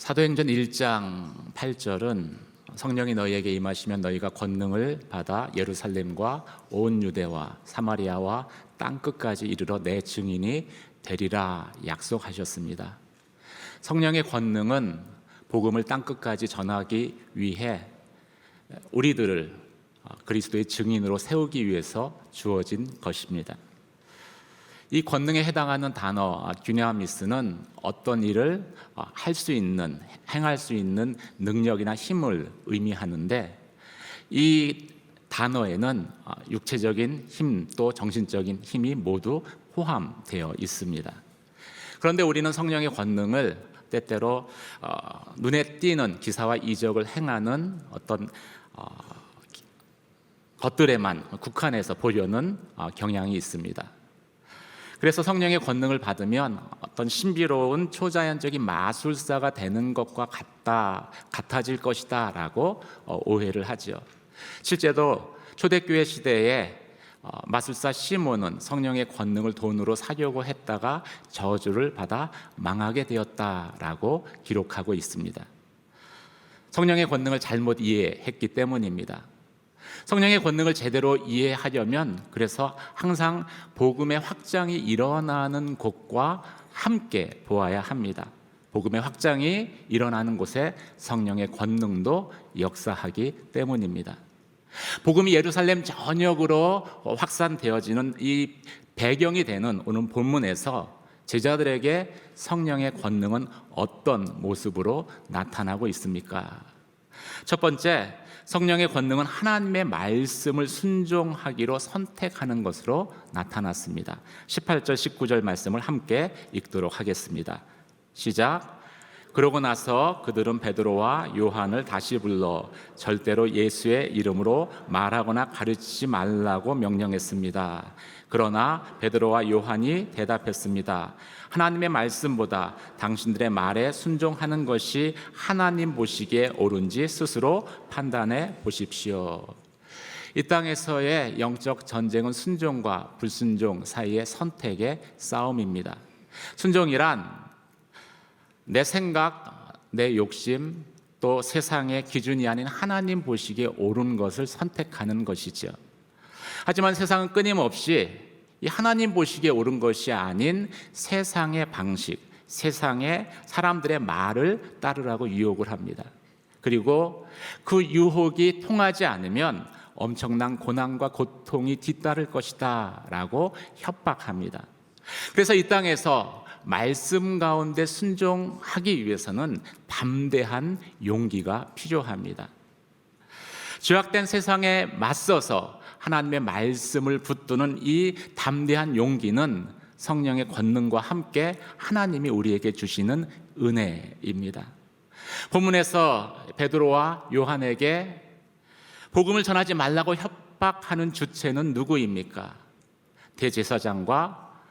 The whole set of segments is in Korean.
사도행전 1장 8절은 성령이 너희에게 임하시면 너희가 권능을 받아 예루살렘과 온 유대와 사마리아와 땅끝까지 이르러 내 증인이 되리라 약속하셨습니다. 성령의 권능은 복음을 땅끝까지 전하기 위해 우리들을 그리스도의 증인으로 세우기 위해서 주어진 것입니다. 이 권능에 해당하는 단어 듀나미스는 어떤 일을 할 수 있는, 행할 수 있는 능력이나 힘을 의미하는데, 이 단어에는 육체적인 힘 또 정신적인 힘이 모두 포함되어 있습니다. 그런데 우리는 성령의 권능을 때때로 눈에 띄는 기사와 이적을 행하는 어떤 것들에만 국한해서 보려는 경향이 있습니다. 그래서 성령의 권능을 받으면 어떤 신비로운 초자연적인 마술사가 되는 것과 같아질 것이다 라고 오해를 하죠. 실제로 초대교회 시대에 마술사 시몬은 성령의 권능을 돈으로 사려고 했다가 저주를 받아 망하게 되었다라고 기록하고 있습니다. 성령의 권능을 잘못 이해했기 때문입니다. 성령의 권능을 제대로 이해하려면 그래서 항상 복음의 확장이 일어나는 곳과 함께 보아야 합니다. 복음의 확장이 일어나는 곳에 성령의 권능도 역사하기 때문입니다. 복음이 예루살렘 전역으로 확산되어지는 이 배경이 되는 오늘 본문에서 제자들에게 성령의 권능은 어떤 모습으로 나타나고 있습니까? 첫 번째, 성령의 권능은 하나님의 말씀을 순종하기로 선택하는 것으로 나타났습니다. 18절 19절 말씀을 함께 읽도록 하겠습니다. 시작. 그러고 나서 그들은 베드로와 요한을 다시 불러 절대로 예수의 이름으로 말하거나 가르치지 말라고 명령했습니다. 그러나 베드로와 요한이 대답했습니다. 하나님의 말씀보다 당신들의 말에 순종하는 것이 하나님 보시기에 옳은지 스스로 판단해 보십시오. 이 땅에서의 영적 전쟁은 순종과 불순종 사이의 선택의 싸움입니다. 순종이란 내 생각, 내 욕심, 또 세상의 기준이 아닌 하나님 보시기에 옳은 것을 선택하는 것이죠. 하지만 세상은 끊임없이 이 하나님 보시기에 옳은 것이 아닌 세상의 방식, 세상의 사람들의 말을 따르라고 유혹을 합니다. 그리고 그 유혹이 통하지 않으면 엄청난 고난과 고통이 뒤따를 것이다 라고 협박합니다. 그래서 이 땅에서 말씀 가운데 순종하기 위해서는 담대한 용기가 필요합니다. 죄악된 세상에 맞서서 하나님의 말씀을 붙드는 이 담대한 용기는 성령의 권능과 함께 하나님이 우리에게 주시는 은혜입니다. 본문에서 베드로와 요한에게 복음을 전하지 말라고 협박하는 주체는 누구입니까? 대제사장과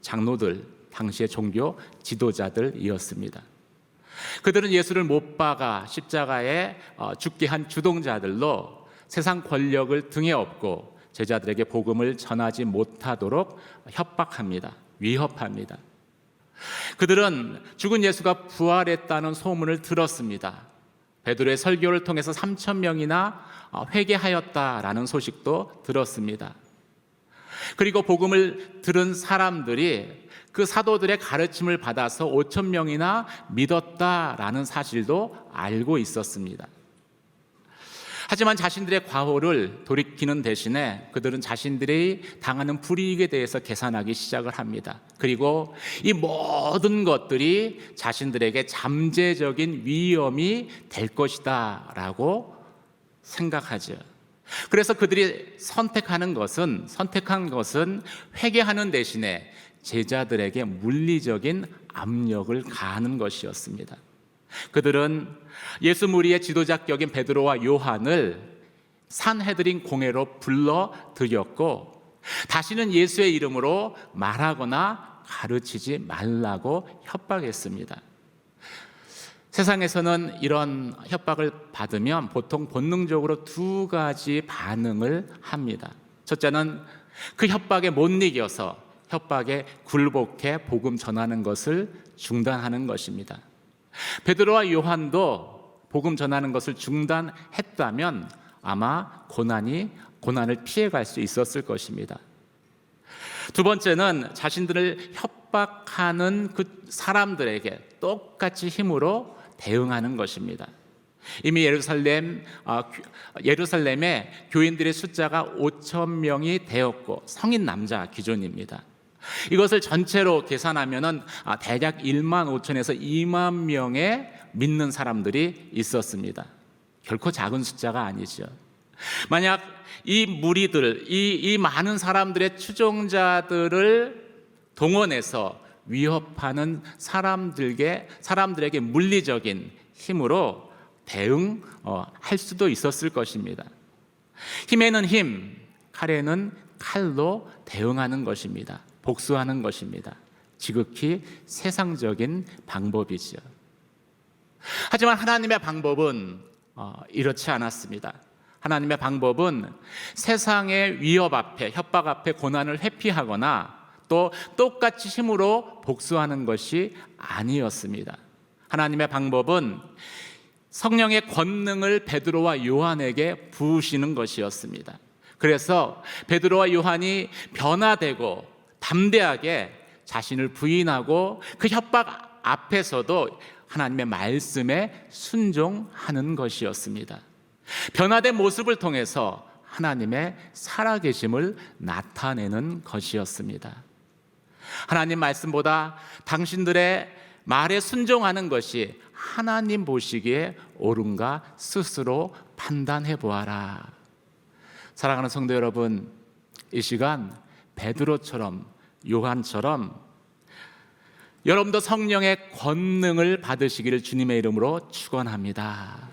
장로들, 당시의 종교 지도자들이었습니다. 그들은 예수를 못 박아 십자가에 죽게 한 주동자들로 세상 권력을 등에 업고 제자들에게 복음을 전하지 못하도록 협박합니다. 위협합니다. 그들은 죽은 예수가 부활했다는 소문을 들었습니다. 베드로의 설교를 통해서 3,000명이나 회개하였다라는 소식도 들었습니다. 그리고 복음을 들은 사람들이 그 사도들의 가르침을 받아서 5,000명이나 믿었다라는 사실도 알고 있었습니다. 하지만 자신들의 과오를 돌이키는 대신에 그들은 자신들이 당하는 불이익에 대해서 계산하기 시작을 합니다. 그리고 이 모든 것들이 자신들에게 잠재적인 위험이 될 것이다 라고 생각하죠. 그래서 그들이 선택한 것은 회개하는 대신에 제자들에게 물리적인 압력을 가하는 것이었습니다. 그들은 예수 무리의 지도자격인 베드로와 요한을 산헤드린 공회로 불러들였고 다시는 예수의 이름으로 말하거나 가르치지 말라고 협박했습니다. 세상에서는 이런 협박을 받으면 보통 본능적으로 두 가지 반응을 합니다. 첫째는 그 협박에 못 이겨서 협박에 굴복해 복음 전하는 것을 중단하는 것입니다. 베드로와 요한도 복음 전하는 것을 중단했다면 아마 고난을 피해갈 수 있었을 것입니다. 두 번째는 자신들을 협박하는 그 사람들에게 똑같이 힘으로 대응하는 것입니다. 이미 예루살렘에 교인들의 숫자가 5,000명이 되었고 성인 남자 기준입니다. 이것을 전체로 계산하면은 대략 1만 5천에서 2만 명의 믿는 사람들이 있었습니다. 결코 작은 숫자가 아니죠. 만약 이 무리들, 이 많은 사람들의 추종자들을 동원해서 위협하는 사람들에게 물리적인 힘으로 대응할 수도 있었을 것입니다. 힘에는 힘, 칼에는 칼로 대응하는 것입니다. 복수하는 것입니다. 지극히 세상적인 방법이죠. 하지만 하나님의 방법은 이렇지 않았습니다. 하나님의 방법은 세상의 위협 앞에, 협박 앞에 고난을 회피하거나 또 똑같이 힘으로 복수하는 것이 아니었습니다. 하나님의 방법은 성령의 권능을 베드로와 요한에게 부으시는 것이었습니다. 그래서 베드로와 요한이 변화되고 담대하게 자신을 부인하고 그 협박 앞에서도 하나님의 말씀에 순종하는 것이었습니다. 변화된 모습을 통해서 하나님의 살아계심을 나타내는 것이었습니다. 하나님 말씀보다 당신들의 말에 순종하는 것이 하나님 보시기에 옳은가 스스로 판단해 보아라. 사랑하는 성도 여러분, 이 시간 베드로처럼 요한처럼 여러분도 성령의 권능을 받으시기를 주님의 이름으로 축원합니다.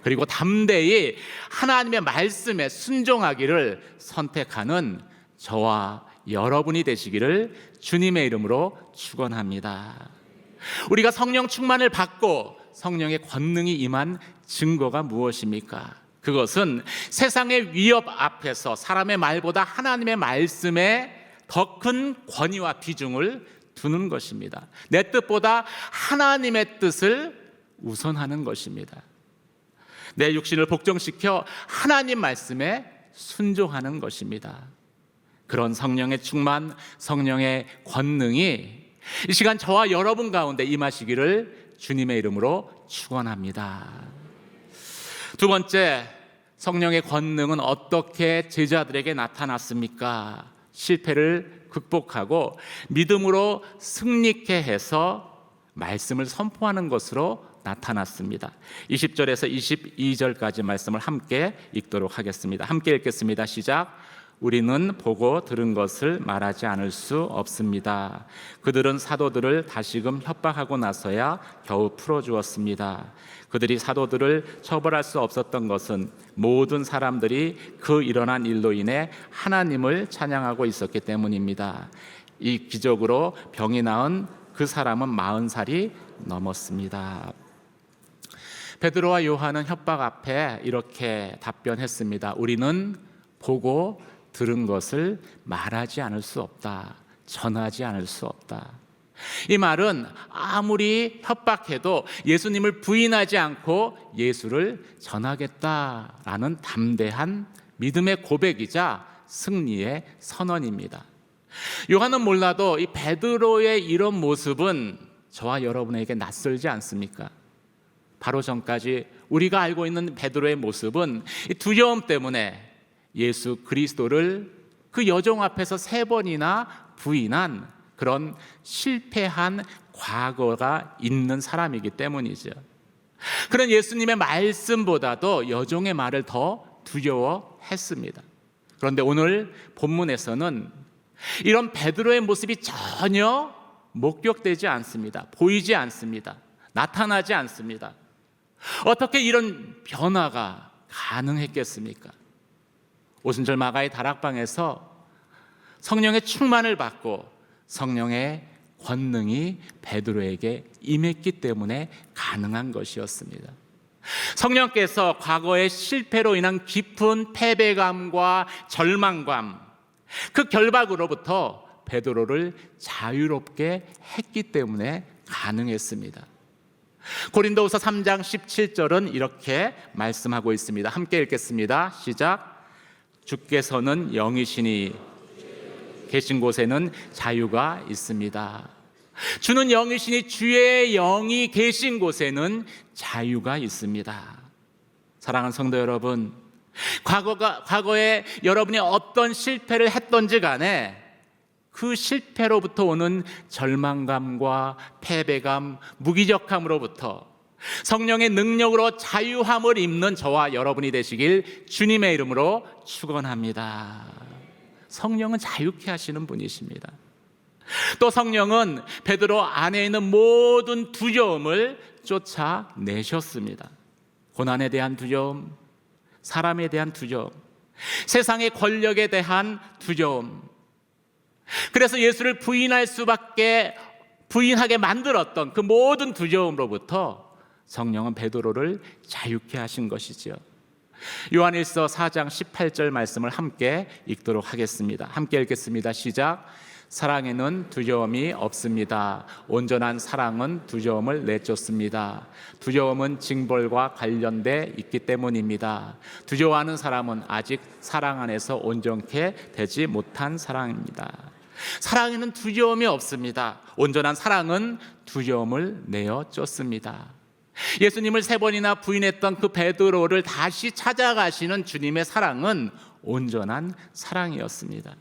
그리고 담대히 하나님의 말씀에 순종하기를 선택하는 저와 여러분이 되시기를 주님의 이름으로 축원합니다. 우리가 성령 충만을 받고 성령의 권능이 임한 증거가 무엇입니까? 그것은 세상의 위협 앞에서 사람의 말보다 하나님의 말씀에 더 큰 권위와 비중을 두는 것입니다. 내 뜻보다 하나님의 뜻을 우선하는 것입니다. 내 육신을 복종시켜 하나님 말씀에 순종하는 것입니다. 그런 성령의 충만, 성령의 권능이 이 시간 저와 여러분 가운데 임하시기를 주님의 이름으로 축원합니다. 두 번째, 성령의 권능은 어떻게 제자들에게 나타났습니까? 실패를 극복하고 믿음으로 승리케 해서 말씀을 선포하는 것으로 나타났습니다. 20절에서 22절까지 말씀을 함께 읽도록 하겠습니다. 함께 읽겠습니다. 시작. 우리는 보고 들은 것을 말하지 않을 수 없습니다. 그들은 사도들을 다시금 협박하고 나서야 겨우 풀어주었습니다. 그들이 사도들을 처벌할 수 없었던 것은 모든 사람들이 그 일어난 일로 인해 하나님을 찬양하고 있었기 때문입니다. 이 기적으로 병이 나은 그 사람은 40살이 넘었습니다. 베드로와 요한은 협박 앞에 이렇게 답변했습니다. 우리는 보고 들은 것을 말하지 않을 수 없다. 전하지 않을 수 없다. 이 말은 아무리 협박해도 예수님을 부인하지 않고 예수를 전하겠다라는 담대한 믿음의 고백이자 승리의 선언입니다. 요한은 몰라도 이 베드로의 이런 모습은 저와 여러분에게 낯설지 않습니까? 바로 전까지 우리가 알고 있는 베드로의 모습은 이 두려움 때문에 예수 그리스도를 그 여종 앞에서 3번이나 부인한 그런 실패한 과거가 있는 사람이기 때문이죠. 그런 예수님의 말씀보다도 여종의 말을 더 두려워했습니다. 그런데 오늘 본문에서는 이런 베드로의 모습이 전혀 목격되지 않습니다. 보이지 않습니다. 나타나지 않습니다. 어떻게 이런 변화가 가능했겠습니까? 오순절 마가의 다락방에서 성령의 충만을 받고 성령의 권능이 베드로에게 임했기 때문에 가능한 것이었습니다. 성령께서 과거의 실패로 인한 깊은 패배감과 절망감, 그 결박으로부터 베드로를 자유롭게 했기 때문에 가능했습니다. 고린도후서 3장 17절은 이렇게 말씀하고 있습니다. 함께 읽겠습니다. 시작. 주께서는 영이시니 계신 곳에는 자유가 있습니다. 주는 영이시니 주의 영이 계신 곳에는 자유가 있습니다. 사랑하는 성도 여러분, 과거에 여러분이 어떤 실패를 했던지 간에 그 실패로부터 오는 절망감과 패배감, 무기력함으로부터 성령의 능력으로 자유함을 입는 저와 여러분이 되시길 주님의 이름으로 축원합니다. 성령은 자유케 하시는 분이십니다. 또 성령은 베드로 안에 있는 모든 두려움을 쫓아내셨습니다. 고난에 대한 두려움, 사람에 대한 두려움, 세상의 권력에 대한 두려움, 그래서 예수를 부인하게 만들었던 그 모든 두려움으로부터 성령은 베드로를 자유케 하신 것이지요. 요한일서 4장 18절 말씀을 함께 읽도록 하겠습니다. 함께 읽겠습니다. 시작. 사랑에는 두려움이 없습니다. 온전한 사랑은 두려움을 내쫓습니다. 두려움은 징벌과 관련돼 있기 때문입니다. 두려워하는 사람은 아직 사랑 안에서 온전케 되지 못한 사람입니다. 사랑에는 두려움이 없습니다. 온전한 사랑은 두려움을 내어 쫓습니다. 예수님을 3번이나 부인했던 그 베드로를 다시 찾아가시는 주님의 사랑은 온전한 사랑이었습니다.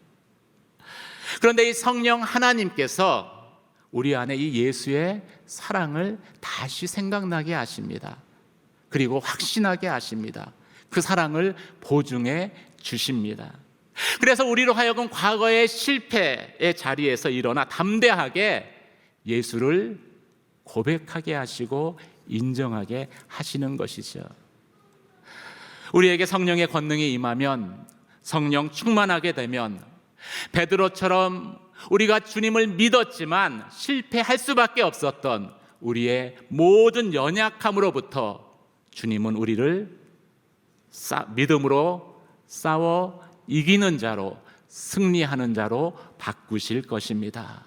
그런데 이 성령 하나님께서 우리 안에 이 예수의 사랑을 다시 생각나게 하십니다. 그리고 확신하게 하십니다. 그 사랑을 보증해 주십니다. 그래서 우리로 하여금 과거의 실패의 자리에서 일어나 담대하게 예수를 고백하게 하시고 인정하게 하시는 것이죠. 우리에게 성령의 권능이 임하면, 성령 충만하게 되면 베드로처럼 우리가 주님을 믿었지만 실패할 수밖에 없었던 우리의 모든 연약함으로부터 주님은 우리를 믿음으로 싸워 이기는 자로, 승리하는 자로 바꾸실 것입니다.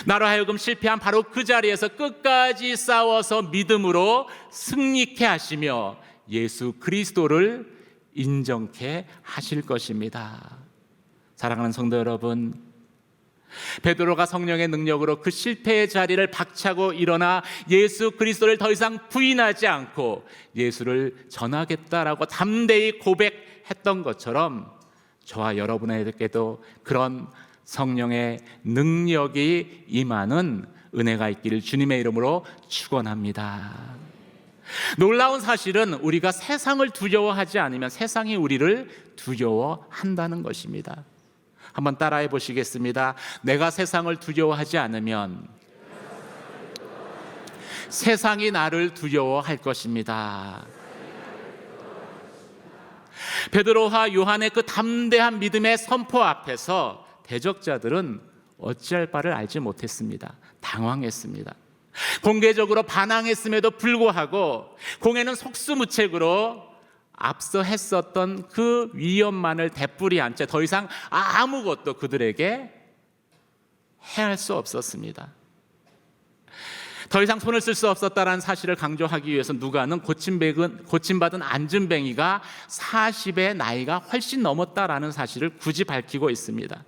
나로 하여금 실패한 바로 그 자리에서 끝까지 싸워서 믿음으로 승리케 하시며 예수 그리스도를 인정케 하실 것입니다. 사랑하는 성도 여러분, 베드로가 성령의 능력으로 그 실패의 자리를 박차고 일어나 예수 그리스도를 더 이상 부인하지 않고 예수를 전하겠다라고 담대히 고백했던 것처럼 저와 여러분에게도 그런 성령의 능력이 임하는 은혜가 있기를 주님의 이름으로 축원합니다. 놀라운 사실은 우리가 세상을 두려워하지 않으면 세상이 우리를 두려워한다는 것입니다. 한번 따라해 보시겠습니다. 내가 세상을 두려워하지 않으면 세상이 나를 두려워할 것입니다. 베드로와 요한의 그 담대한 믿음의 선포 앞에서 대적자들은 어찌할 바를 알지 못했습니다. 당황했습니다. 공개적으로 반항했음에도 불구하고 공회는 속수무책으로 앞서 했었던 그 위험만을 되풀이 한 채 더 이상 아무것도 그들에게 해할 수 없었습니다. 더 이상 손을 쓸 수 없었다는 사실을 강조하기 위해서 누가는 고침받은 안진뱅이가 40의 나이가 훨씬 넘었다라는 사실을 굳이 밝히고 있습니다.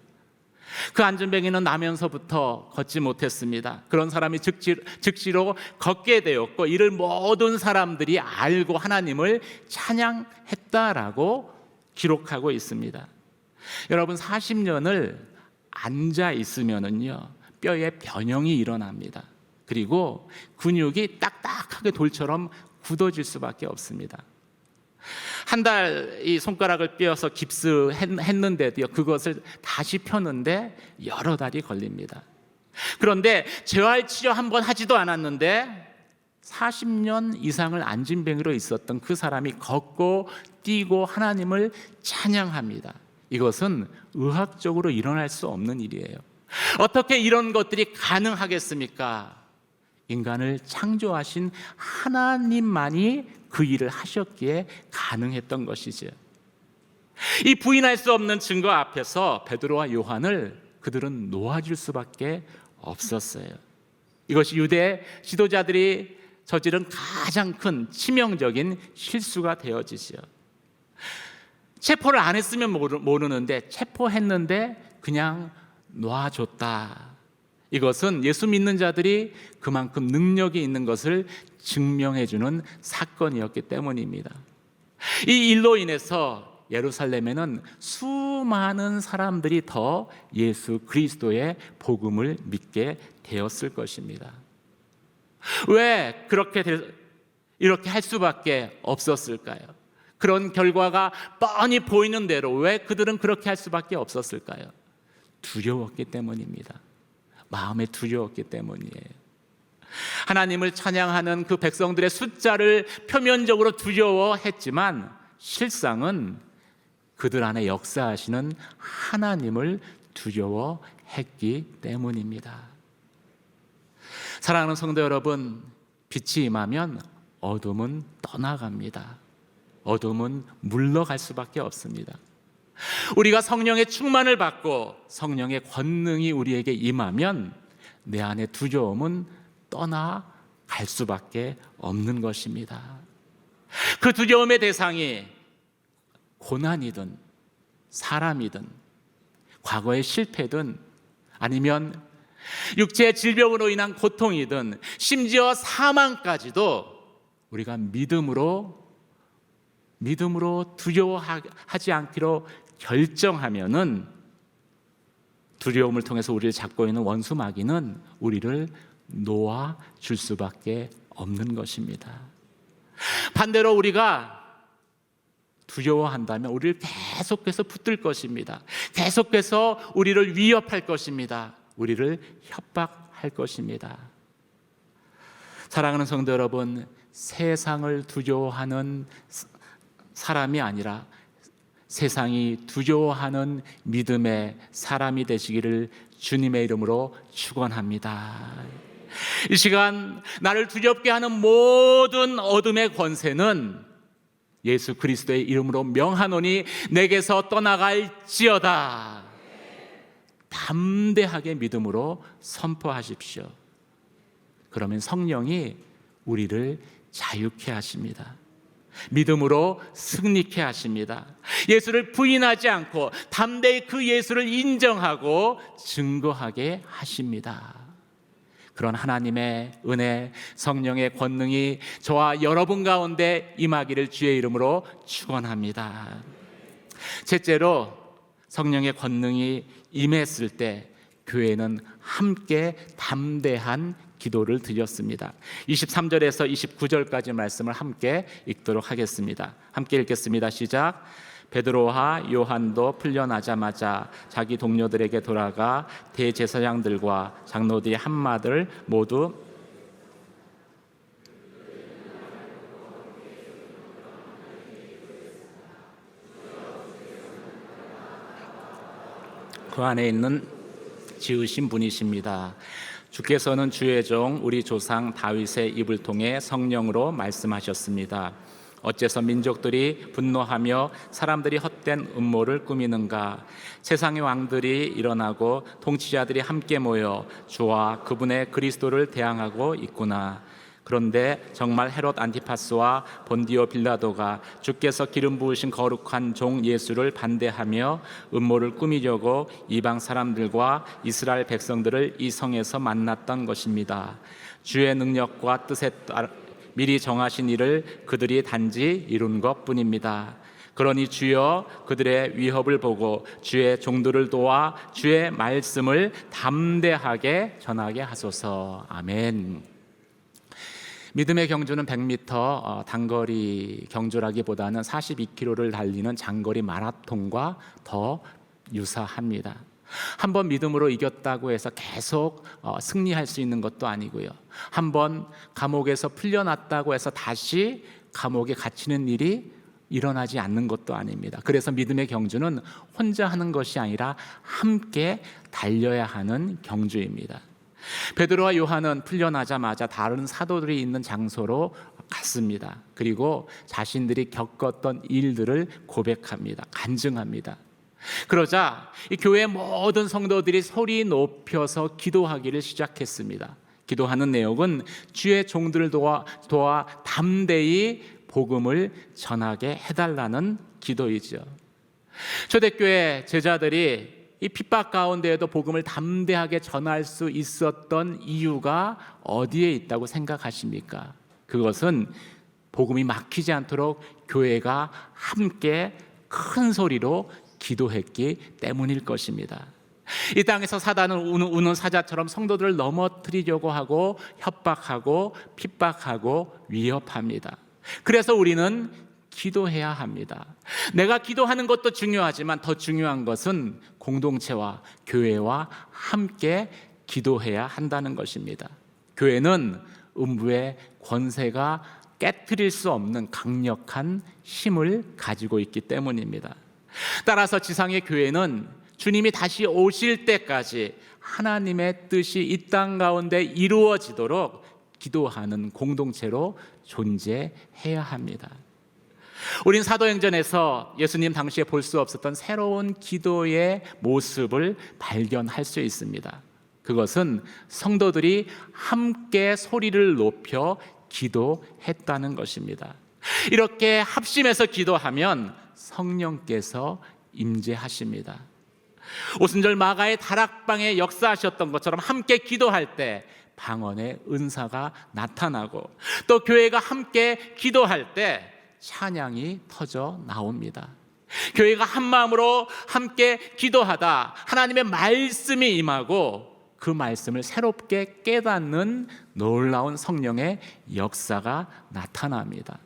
그 안진뱅이는 나면서부터 걷지 못했습니다. 그런 사람이 즉시로 걷게 되었고 이를 모든 사람들이 알고 하나님을 찬양했다라고 기록하고 있습니다. 여러분, 40년을 앉아 있으면은요 뼈에 변형이 일어납니다. 그리고 근육이 딱딱하게 돌처럼 굳어질 수밖에 없습니다. 한 달 이 손가락을 삐어서 깁스했는데도요 그것을 다시 펴는데 여러 달이 걸립니다. 그런데 재활치료 한번 하지도 않았는데 40년 이상을 안진뱅이로 있었던 그 사람이 걷고 뛰고 하나님을 찬양합니다. 이것은 의학적으로 일어날 수 없는 일이에요. 어떻게 이런 것들이 가능하겠습니까? 인간을 창조하신 하나님만이 그 일을 하셨기에 가능했던 것이죠. 이 부인할 수 없는 증거 앞에서 베드로와 요한을 그들은 놓아줄 수밖에 없었어요. 이것이 유대 지도자들이 저지른 가장 큰 치명적인 실수가 되어지죠. 체포를 안 했으면 모르는데 체포했는데 그냥 놔줬다. 이것은 예수 믿는 자들이 그만큼 능력이 있는 것을 증명해 주는 사건이었기 때문입니다. 이 일로 인해서 예루살렘에는 수많은 사람들이 더 예수 그리스도의 복음을 믿게 되었을 것입니다. 왜 이렇게 할 수밖에 없었을까요? 그런 결과가 뻔히 보이는 대로 왜 그들은 그렇게 할 수밖에 없었을까요? 두려웠기 때문입니다. 마음에 두려웠기 때문이에요. 하나님을 찬양하는 그 백성들의 숫자를 표면적으로 두려워했지만 실상은 그들 안에 역사하시는 하나님을 두려워했기 때문입니다. 사랑하는 성도 여러분, 빛이 임하면 어둠은 떠나갑니다. 어둠은 물러갈 수밖에 없습니다. 우리가 성령의 충만을 받고 성령의 권능이 우리에게 임하면 내 안의 두려움은 떠나갈 수밖에 없는 것입니다. 그 두려움의 대상이 고난이든 사람이든 과거의 실패든 아니면 육체의 질병으로 인한 고통이든 심지어 사망까지도 우리가 믿음으로 두려워하지 않기로 결정하면은 두려움을 통해서 우리를 잡고 있는 원수 마귀는 우리를 놓아줄 수밖에 없는 것입니다. 반대로 우리가 두려워한다면 우리를 계속해서 붙들 것입니다. 계속해서 우리를 위협할 것입니다. 우리를 협박할 것입니다. 사랑하는 성도 여러분, 세상을 두려워하는 사람이 아니라 세상이 두려워하는 믿음의 사람이 되시기를 주님의 이름으로 축원합니다. 이 시간 나를 두렵게 하는 모든 어둠의 권세는 예수 그리스도의 이름으로 명하노니 내게서 떠나갈지어다. 담대하게 믿음으로 선포하십시오. 그러면 성령이 우리를 자유케 하십니다. 믿음으로 승리케 하십니다. 예수를 부인하지 않고 담대히 그 예수를 인정하고 증거하게 하십니다. 그런 하나님의 은혜, 성령의 권능이 저와 여러분 가운데 임하기를 주의 이름으로 축원합니다. 셋째로, 성령의 권능이 임했을 때 교회는 함께 담대한 기도를 드렸습니다. 23절에서 29절까지 말씀을 함께 읽도록 하겠습니다. 함께 읽겠습니다. 시작. 베드로와 요한도 풀려나자마자 자기 동료들에게 돌아가 대제사장들과 장로들이 한마디를 모두 그 안에 있는 지으신 분이십니다. 주께서는 주의 종 우리 조상 다윗의 입을 통해 성령으로 말씀하셨습니다. 어째서 민족들이 분노하며 사람들이 헛된 음모를 꾸미는가? 세상의 왕들이 일어나고 통치자들이 함께 모여 주와 그분의 그리스도를 대항하고 있구나. 그런데 정말 헤롯 안티파스와 본디오 빌라도가 주께서 기름 부으신 거룩한 종 예수를 반대하며 음모를 꾸미려고 이방 사람들과 이스라엘 백성들을 이 성에서 만났던 것입니다. 주의 능력과 뜻에 따라 미리 정하신 일을 그들이 단지 이룬 것뿐입니다. 그러니 주여 그들의 위협을 보고 주의 종들을 도와 주의 말씀을 담대하게 전하게 하소서. 아멘. 믿음의 경주는 100m 단거리 경주라기보다는 42km를 달리는 장거리 마라톤과 더 유사합니다. 한번 믿음으로 이겼다고 해서 계속 승리할 수 있는 것도 아니고요. 한번 감옥에서 풀려났다고 해서 다시 감옥에 갇히는 일이 일어나지 않는 것도 아닙니다. 그래서 믿음의 경주는 혼자 하는 것이 아니라 함께 달려야 하는 경주입니다. 베드로와 요한은 풀려나자마자 다른 사도들이 있는 장소로 갔습니다. 그리고 자신들이 겪었던 일들을 고백합니다. 간증합니다. 그러자 이 교회 모든 성도들이 소리 높여서 기도하기를 시작했습니다. 기도하는 내용은 주의 종들을 도와 담대히 복음을 전하게 해달라는 기도이죠. 초대교회 제자들이 이 핍박 가운데에도 복음을 담대하게 전할 수 있었던 이유가 어디에 있다고 생각하십니까? 그것은 복음이 막히지 않도록 교회가 함께 큰 소리로 기도했기 때문일 것입니다. 이 땅에서 사단은 우는 사자처럼 성도들을 넘어뜨리려고 하고 협박하고 핍박하고 위협합니다. 그래서 우리는 기도해야 합니다. 내가 기도하는 것도 중요하지만 더 중요한 것은 공동체와 교회와 함께 기도해야 한다는 것입니다. 교회는 음부의 권세가 깨트릴 수 없는 강력한 힘을 가지고 있기 때문입니다. 따라서 지상의 교회는 주님이 다시 오실 때까지 하나님의 뜻이 이 땅 가운데 이루어지도록 기도하는 공동체로 존재해야 합니다. 우린 사도행전에서 예수님 당시에 볼 수 없었던 새로운 기도의 모습을 발견할 수 있습니다. 그것은 성도들이 함께 소리를 높여 기도했다는 것입니다. 이렇게 합심해서 기도하면 성령께서 임재하십니다. 오순절 마가의 다락방에 역사하셨던 것처럼 함께 기도할 때 방언의 은사가 나타나고 또 교회가 함께 기도할 때 찬양이 터져 나옵니다. 교회가 한 마음으로 함께 기도하다 하나님의 말씀이 임하고 그 말씀을 새롭게 깨닫는 놀라운 성령의 역사가 나타납니다.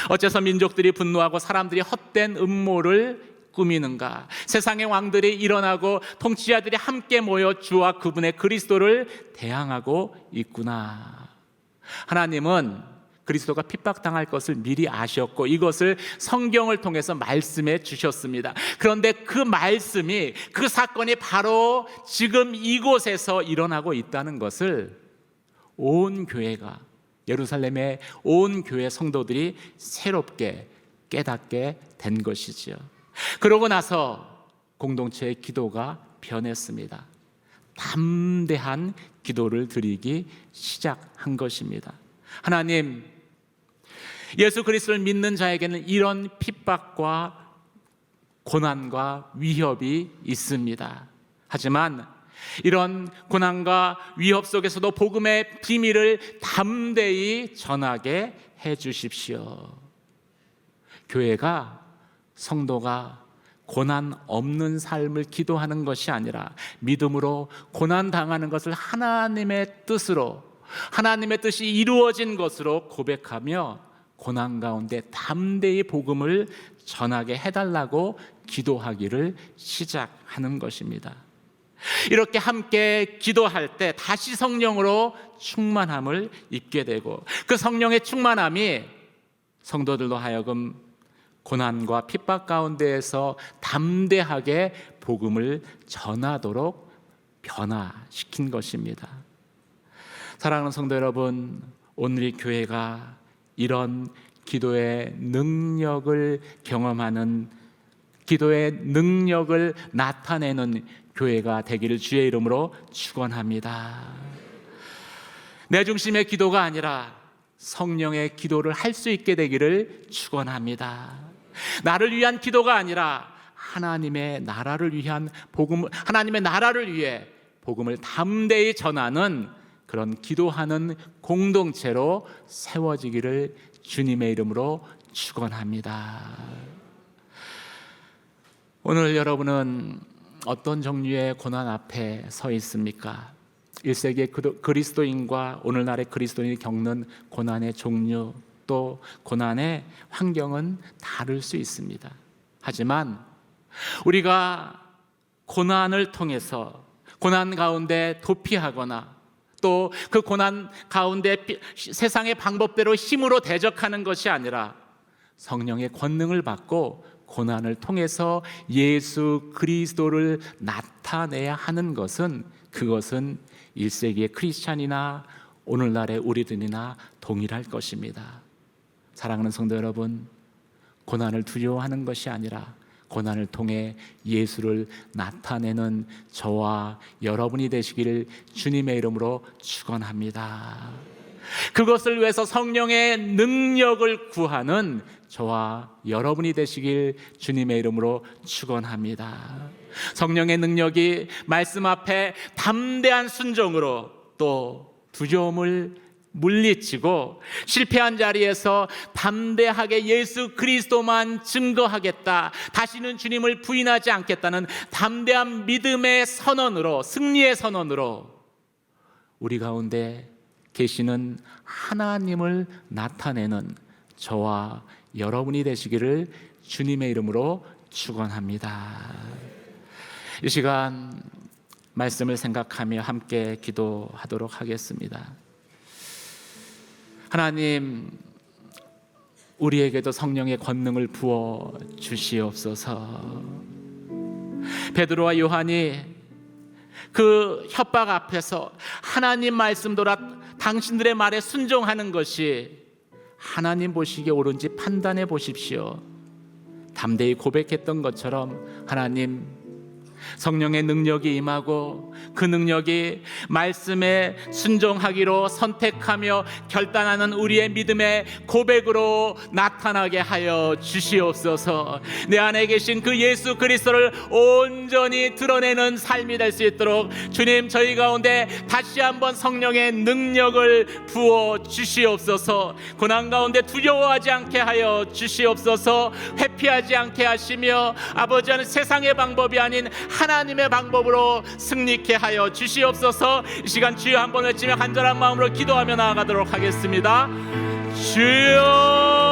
어째서 민족들이 분노하고 사람들이 헛된 음모를 꾸미는가? 세상의 왕들이 일어나고 통치자들이 함께 모여 주와 그분의 그리스도를 대항하고 있구나. 하나님은 그리스도가 핍박당할 것을 미리 아셨고 이것을 성경을 통해서 말씀해 주셨습니다. 그런데 그 말씀이, 그 사건이 바로 지금 이곳에서 일어나고 있다는 것을 온 교회가, 예루살렘의 온 교회 성도들이 새롭게 깨닫게 된 것이지요. 그러고 나서 공동체의 기도가 변했습니다. 담대한 기도를 드리기 시작한 것입니다. 하나님, 예수 그리스도를 믿는 자에게는 이런 핍박과 고난과 위협이 있습니다. 하지만 이런 고난과 위협 속에서도 복음의 비밀을 담대히 전하게 해 주십시오. 교회가, 성도가 고난 없는 삶을 기도하는 것이 아니라 믿음으로 고난 당하는 것을 하나님의 뜻으로, 하나님의 뜻이 이루어진 것으로 고백하며 고난 가운데 담대히 복음을 전하게 해달라고 기도하기를 시작하는 것입니다. 이렇게 함께 기도할 때 다시 성령으로 충만함을 입게 되고 그 성령의 충만함이 성도들로 하여금 고난과 핍박 가운데에서 담대하게 복음을 전하도록 변화시킨 것입니다. 사랑하는 성도 여러분, 오늘 이 교회가 이런 기도의 능력을 경험하는, 기도의 능력을 나타내는 교회가 되기를 주의 이름으로 축원합니다. 내 중심의 기도가 아니라 성령의 기도를 할 수 있게 되기를 축원합니다. 나를 위한 기도가 아니라 하나님의 나라를 위한 복음, 하나님의 나라를 위해 복음을 담대히 전하는 그런 기도하는 공동체로 세워지기를 주님의 이름으로 축원합니다. 오늘 여러분은 어떤 종류의 고난 앞에 서 있습니까? 1세기의 그리스도인과 오늘날의 그리스도인이 겪는 고난의 종류, 또 고난의 환경은 다를 수 있습니다. 하지만 우리가 고난을 통해서 고난 가운데 도피하거나 또 그 고난 가운데 세상의 방법대로 힘으로 대적하는 것이 아니라 성령의 권능을 받고 고난을 통해서 예수 그리스도를 나타내야 하는 것은, 그것은 1세기의 크리스찬이나 오늘날의 우리들이나 동일할 것입니다. 사랑하는 성도 여러분, 고난을 두려워하는 것이 아니라 고난을 통해 예수를 나타내는 저와 여러분이 되시기를 주님의 이름으로 축원합니다. 그것을 위해서 성령의 능력을 구하는 저와 여러분이 되시길 주님의 이름으로 축원합니다. 성령의 능력이 말씀 앞에 담대한 순종으로 또 두려움을 물리치고 실패한 자리에서 담대하게 예수 그리스도만 증거하겠다, 다시는 주님을 부인하지 않겠다는 담대한 믿음의 선언으로, 승리의 선언으로 우리 가운데 계시는 하나님을 나타내는 저와 여러분이 되시기를 주님의 이름으로 축원합니다. 이 시간 말씀을 생각하며 함께 기도하도록 하겠습니다. 하나님, 우리에게도 성령의 권능을 부어 주시옵소서. 베드로와 요한이 그 협박 앞에서 하나님 말씀대로 당신들의 말에 순종하는 것이 하나님 보시기에 옳은지 판단해 보십시오. 담대히 고백했던 것처럼 하나님, 성령의 능력이 임하고 그 능력이 말씀에 순종하기로 선택하며 결단하는 우리의 믿음의 고백으로 나타나게 하여 주시옵소서. 내 안에 계신 그 예수 그리스도를 온전히 드러내는 삶이 될 수 있도록 주님, 저희 가운데 다시 한번 성령의 능력을 부어 주시옵소서. 고난 가운데 두려워하지 않게 하여 주시옵소서. 회피하지 않게 하시며 아버지 하나님, 세상의 방법이 아닌 하나님의 방법으로 승리케 하여 주시옵소서. 이 시간 주여 한번 외치며 간절한 마음으로 기도하며 나아가도록 하겠습니다. 주여,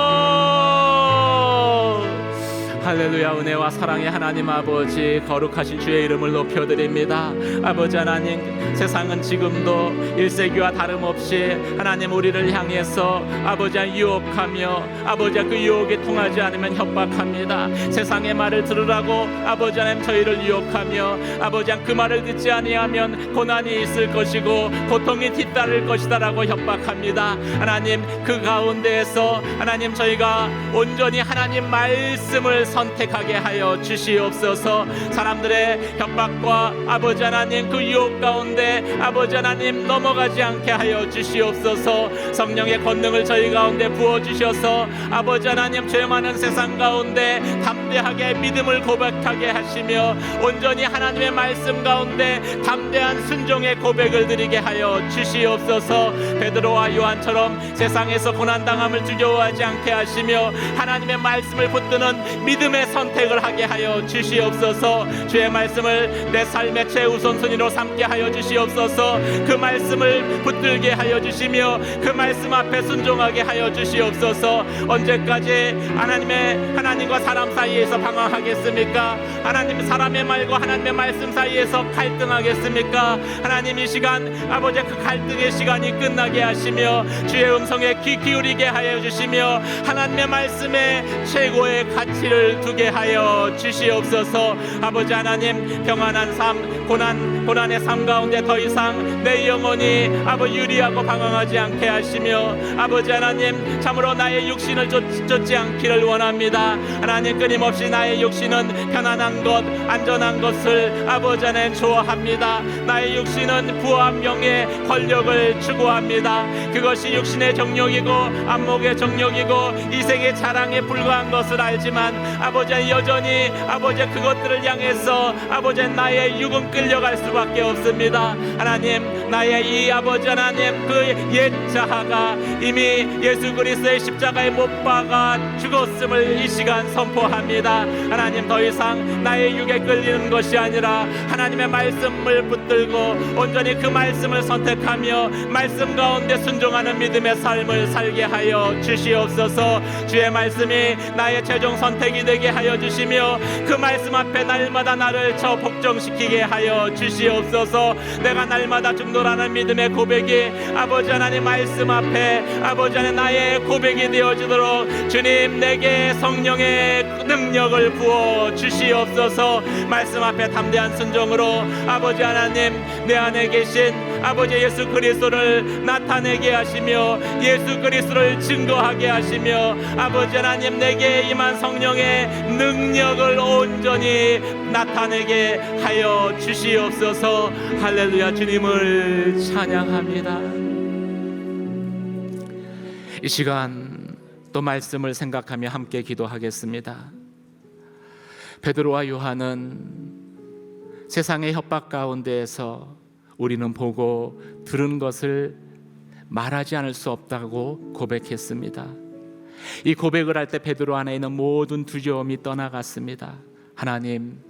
할렐루야. 은혜와 사랑의 하나님 아버지, 거룩하신 주의 이름을 높여드립니다. 아버지 하나님, 세상은 지금도 1세기와 다름없이 하나님 우리를 향해서 아버지 유혹하며 아버지 그 유혹이 통하지 않으면 협박합니다. 세상의 말을 들으라고 아버지 하나님 저희를 유혹하며 아버지 그 말을 듣지 아니하면 고난이 있을 것이고 고통이 뒤따를 것이다라고 협박합니다. 하나님, 그 가운데에서 하나님 저희가 온전히 하나님 말씀을 선택하게 하여 주시옵소서. 사람들의 협박과 아버지 하나님 그 유혹 가운데 아버지 하나님 넘어가지 않게 하여 주시옵소서. 성령의 권능을 저희 가운데 부어주셔서 아버지 하나님 죄 많은 세상 가운데 담대하게 믿음을 고백하게 하시며 온전히 하나님의 말씀 가운데 담대한 순종의 고백을 드리게 하여 주시옵소서. 베드로와 요한처럼 세상에서 고난당함을 두려워하지 않게 하시며 하나님의 말씀을 붙드는 믿음의 선택을 하게 하여 주시옵소서. 주의 말씀을 내 삶의 최우선순위로 삼게 하여 주시옵소서. 그 말씀을 붙들게 하여 주시며 그 말씀 앞에 순종하게 하여 주시옵소서. 언제까지 하나님과 사람 사이에서 방황하겠습니까? 하나님, 사람의 말과 하나님의 말씀 사이에서 갈등하겠습니까? 하나님, 이 시간 아버지 그 갈등의 시간이 끝나게 하시며 주의 음성에 귀 기울이게 하여 주시며 하나님의 말씀에 최고의 가치를 두게 하여 주시옵소서. 아버지 하나님, 평안한 삶, 고난의 삶 가운데 더 이상 내 영혼이 아버지 유리하고 방황하지 않게 하시며 아버지 하나님, 참으로 나의 육신을 쫓지 않기를 원합니다. 하나님, 끊임없이 나의 육신은 편안한 것, 안전한 것을 아버지 하나님 좋아합니다. 나의 육신은 부와 명예, 권력을 추구합니다. 그것이 육신의 정욕이고 안목의 정욕이고 이 세계 자랑에 불과한 것을 알지만 아버지 여전히 아버지 그것들을 향해서 아버지 나의 육은 끌려갈 수밖에 없습니다. 하나님, 나의 이 아버지 하나님 그 옛 자아가 이미 예수 그리스도의 십자가에 못 박아 죽었음을 이 시간 선포합니다. 하나님, 더 이상 나의 육에 끌리는 것이 아니라 하나님의 말씀을 붙들고 온전히 그 말씀을 선택하며 말씀 가운데 순종하는 믿음의 삶을 살게 하여 주시옵소서. 주의 말씀이 나의 최종 선택이 되게 하여 주시며 그 말씀 앞에 날마다 나를 복종시키게 하여 주시옵소서. 내가 날마다 중돌하는 믿음의 고백이 아버지 하나님 말씀 앞에 아버지 하나님 나의 고백이 되어지도록 주님, 내게 성령의 능력을 부어 주시옵소서. 말씀 앞에 담대한 순종으로 아버지 하나님 내 안에 계신 아버지 예수 그리스도를 나타내게 하시며 예수 그리스도를 증거하게 하시며 아버지 하나님 내게 임한 성령의 능력을 온전히 나타내게 하여 주시옵소서. 할렐루야. 주님을 찬양합니다. 이 시간 또 말씀을 생각하며 함께 기도하겠습니다. 베드로와 요한은 세상의 협박 가운데에서 우리는 보고 들은 것을 말하지 않을 수 없다고 고백했습니다. 이 고백을 할 때 베드로 안에 있는 모든 두려움이 떠나갔습니다. 하나님,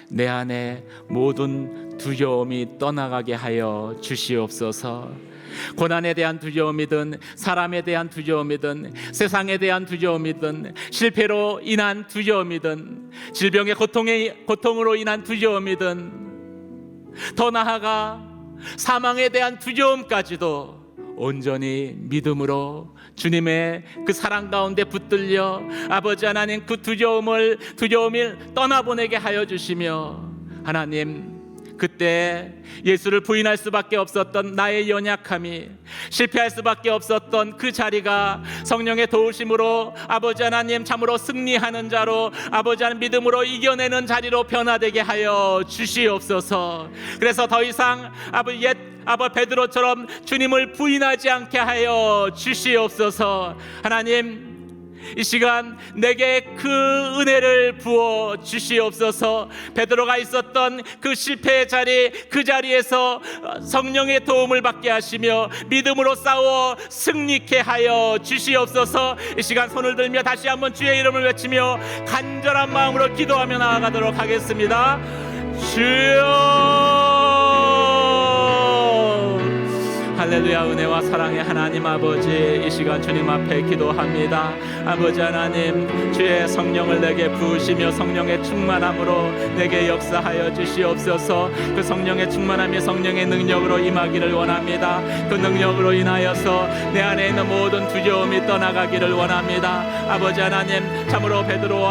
내 안에 모든 두려움이 떠나가게 하여 주시옵소서. 고난에 대한 두려움이든 사람에 대한 두려움이든 세상에 대한 두려움이든 실패로 인한 두려움이든 질병의 고통으로 인한 두려움이든 더 나아가 사망에 대한 두려움까지도 온전히 믿음으로 주님의 그 사랑 가운데 붙들려 아버지 하나님 그 두려움을 떠나보내게 하여 주시며 하나님 그때 예수를 부인할 수밖에 없었던 나의 연약함이 실패할 수밖에 없었던 그 자리가 성령의 도우심으로 아버지 하나님 참으로 승리하는 자로 아버지 하나님 믿음으로 이겨내는 자리로 변화되게 하여 주시옵소서. 그래서 더 이상 아버지 베드로처럼 주님을 부인하지 않게 하여 주시옵소서. 하나님 이 시간 내게 그 은혜를 부어 주시옵소서. 베드로가 있었던 그 실패의 자리, 그 자리에서 성령의 도움을 받게 하시며 믿음으로 싸워 승리케 하여 주시옵소서. 이 시간 손을 들며 다시 한번 주의 이름을 외치며 간절한 마음으로 기도하며 나아가도록 하겠습니다. 주여, 할렐루야. 은혜와 사랑의 하나님 아버지, 이 시간 주님 앞에 기도합니다. 아버지 하나님, 주의 성령을 내게 부으시며 성령의 충만함으로 내게 역사하여 주시옵소서. 그 성령의 충만함이 성령의 능력으로 임하기를 원합니다. 그 능력으로 인하여서 내 안에 있는 모든 두려움이 떠나가기를 원합니다. 아버지 하나님, 참으로 베드로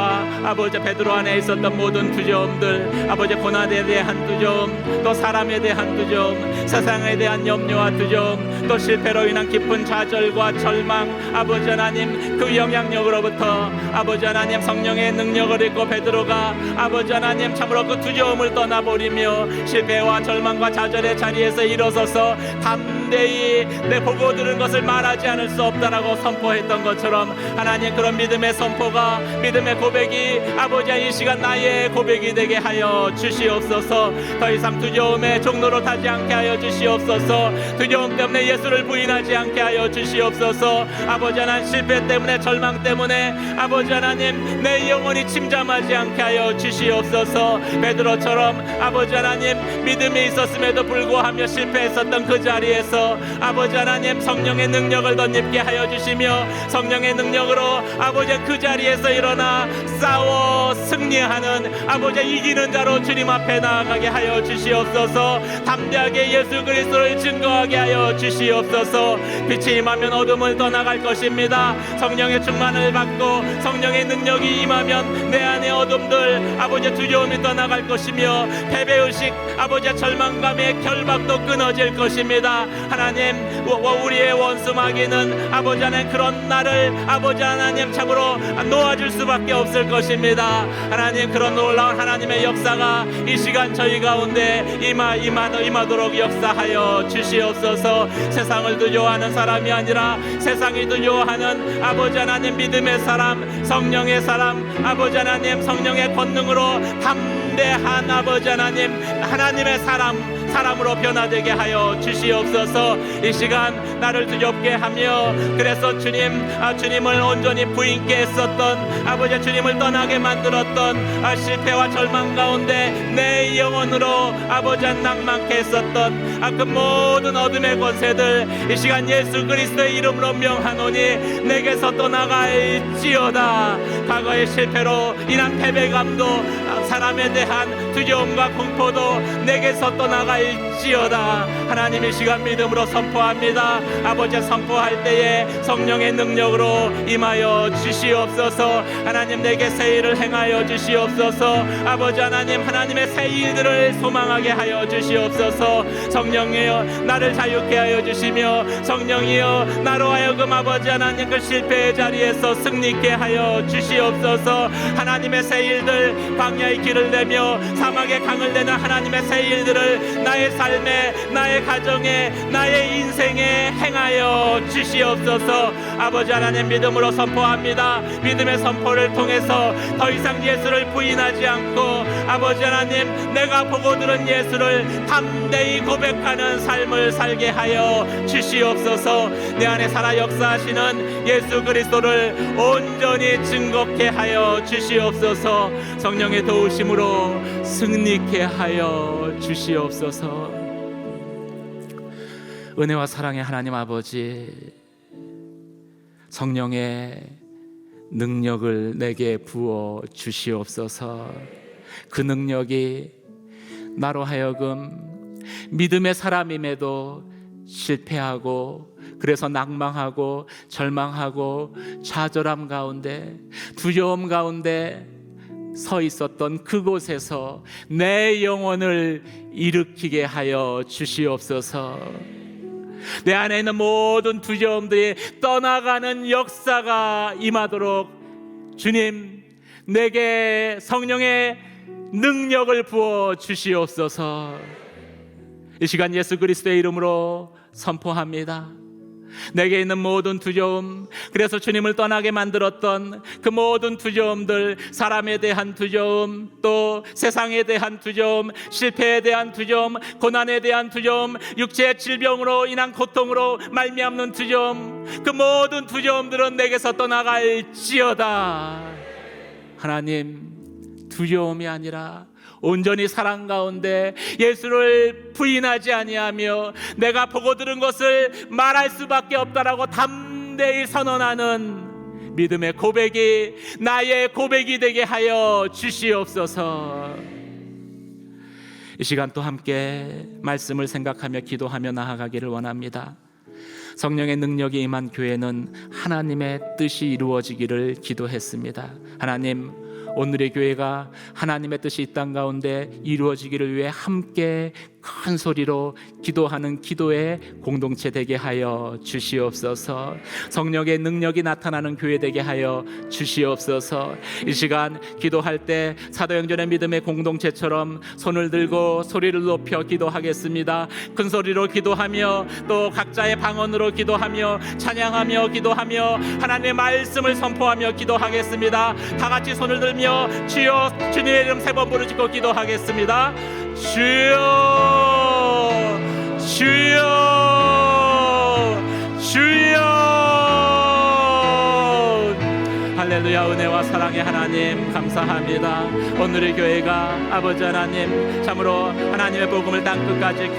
안에 있었던 모든 두려움들, 아버지 고난에 대한 두려움, 또 사람에 대한 두려움, 세상에 대한 염려와 두려움, 또 실패로 인한 깊은 좌절과 절망, 아버지 하나님 그 영향력으로부터 아버지 하나님 성령의 능력을 입고 베드로가 아버지 하나님 참으로 그 두려움을 떠나버리며 실패와 절망과 좌절의 자리에서 일어서서 담대히 내 보고 들은 것을 말하지 않을 수 없다라고 선포했던 것처럼 하나님 그런 믿음의 선포가, 믿음의 고백이 아버지 이 시간 나의 고백이 되게 하여 주시옵소서. 더 이상 두려움의 종로로 타지 않게 하여 주시옵소서. 두려움 때문에 예수를 부인하지 않게 하여 주시옵소서. 아버지 하나님 실패 때문에 절망 때문에 아버지 하나님 내 영혼이 침잠하지 않게 하여 주시옵소서. 베드로처럼 아버지 하나님 믿음이 있었음에도 불구하며 실패했었던 그 자리에서 아버지 하나님 성령의 능력을 덧입게 하여 주시며 성령의 능력으로 아버지 그 자리에서 일어나 싸워 승리하는 아버지 이기는 자로 주님 앞에 나아가게 하여 주시옵소서. 담대하게 예수 그리스도를 증거하게 하여 주시옵소서. 빛이 임하면 어둠을 떠나갈 것입니다. 성령의 충만을 받고 성령의 능력이 임하면 내 안의 어둠들 아버지 두려움이 떠나갈 것이며 패배의식 아버지 절망감의 결박도 끊어질 것입니다. 하나님 우리의 원수 마귀는 아버지 하나님 그런 나를 아버지 하나님 참으로 놓아줄 수밖에 없을 것입니다. 하나님 그런 놀라운 하나님의 역사가 이 시간 저희 가운데 임하도록 역사하여 주시옵소서. 세상을 두려워하는 사람이 아니라 세상이 두려워하는 아버지 하나님 믿음의 사람, 성령의 사람, 아버지 하나님 성령의 권능으로 담대한 아버지 하나님의 사람으로 변화되게 하여 주시옵소서. 이 시간 나를 두렵게 하며 그래서 주님을 온전히 부인케 했었던 아버지 주님을 떠나게 만들었던 실패와 절망 가운데 내 영혼으로 아버지 낭망케 했었던 그 모든 어둠의 권세들 이 시간 예수 그리스도의 이름으로 명하노니 내게서 떠나갈지어다. 과거의 실패로 인한 패배감도 사람에 대한 두려움과 공포도 내게서 떠나갈지어다. 하나님 이 시간 믿음으로 선포합니다. 아버지 선포할 때에 성령의 능력으로 임하여 주시옵소서. 하나님 내게 새 일을 행하여 주시옵소서. 아버지 하나님 하나님의 새 일들을 소망하게 하여 주시옵소서. 성령이여 나를 자유케 하여 주시며 성령이여 나로 하여금 아버지 하나님 그 실패의 자리에서 승리케 하여 주시옵소서. 하나님의 새 일들 광야의 길을 내며 사막의 강을 내는 하나님의 새 일들을 나의 삶에 나의 가정에 나의 인생에 행하여 주시옵소서. 아버지 하나님 믿음으로 선포합니다. 믿음의 선포를 통해서 더 이상 예수를 부인하지 않고 아버지 하나님 내가 보고 들은 예수를 담대히 고백하는 삶을 살게 하여 주시옵소서. 내 안에 살아 역사하시는 예수 그리스도를 온전히 증거케 하여 주시옵소서. 성령의 도우심으로 승리케 하여 주시옵소서. 은혜와 사랑의 하나님 아버지, 성령의 능력을 내게 부어 주시옵소서. 그 능력이 나로 하여금 믿음의 사람임에도 실패하고 그래서 낭망하고 절망하고 좌절함 가운데 두려움 가운데 서 있었던 그곳에서 내 영혼을 일으키게 하여 주시옵소서. 내 안에 있는 모든 두려움들이 떠나가는 역사가 임하도록 주님 내게 성령의 능력을 부어 주시옵소서. 이 시간 예수 그리스도의 이름으로 선포합니다. 내게 있는 모든 두려움, 그래서 주님을 떠나게 만들었던 그 모든 두려움들, 사람에 대한 두려움, 또 세상에 대한 두려움, 실패에 대한 두려움, 고난에 대한 두려움, 육체의 질병으로 인한 고통으로 말미암는 두려움, 그 모든 두려움들은 내게서 떠나갈지어다. 하나님, 두려움이 아니라 온전히 사랑 가운데 예수를 부인하지 아니하며 내가 보고 들은 것을 말할 수밖에 없다라고 담대히 선언하는 믿음의 고백이 나의 고백이 되게 하여 주시옵소서. 이 시간 또 함께 말씀을 생각하며 기도하며 나아가기를 원합니다. 성령의 능력이 임한 교회는 하나님의 뜻이 이루어지기를 기도했습니다. 하나님, 오늘의 교회가 하나님의 뜻이 이 땅 가운데 이루어지기를 위해 함께 큰 소리로 기도하는 기도의 공동체 되게 하여 주시옵소서. 성령의 능력이 나타나는 교회 되게 하여 주시옵소서. 이 시간 기도할 때 사도행전의 믿음의 공동체처럼 손을 들고 소리를 높여 기도하겠습니다. 큰 소리로 기도하며 또 각자의 방언으로 기도하며 찬양하며 기도하며 하나님의 말씀을 선포하며 기도하겠습니다. 다 같이 손을 들며 주여, 주님의 이름 세 번 부르짖고 기도하겠습니다. 주여, 주여, 주여. 할렐루야. 은혜와 사랑의 하나님 감사합니다. 오늘의 교회가 아버지 하나님 참으로 하나님의 복음을 땅끝까지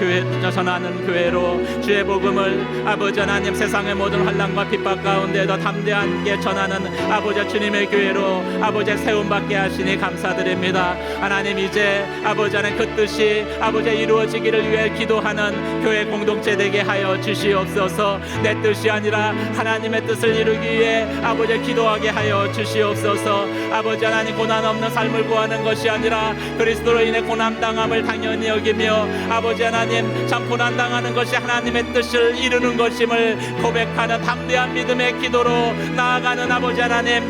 전하는 교회로 주의 복음을 아버지 하나님 세상의 모든 환난과 핍박 가운데도 담대하게 전하는 아버지 주님의 교회로 아버지 세움받게 하시니 감사드립니다. 하나님 이제 아버지 하나님 그 뜻이 아버지 이루어지기를 위해 기도하는 교회 공동체 되게 하여 주시옵소서. 내 뜻이 아니라 하나님의 뜻을 이루기 위해 아버지 기도하게 하여 주시옵소서. 아버지 하나님 고난 없는 삶을 구하는 것이 아니라 그리스도로 인해 고난당함을 당연히 여기며 아버지 하나님 참 고난당하는 것이 하나님의 뜻을 이루는 것임을 고백하는 담대한 믿음의 기도로 나아가는 아버지 하나님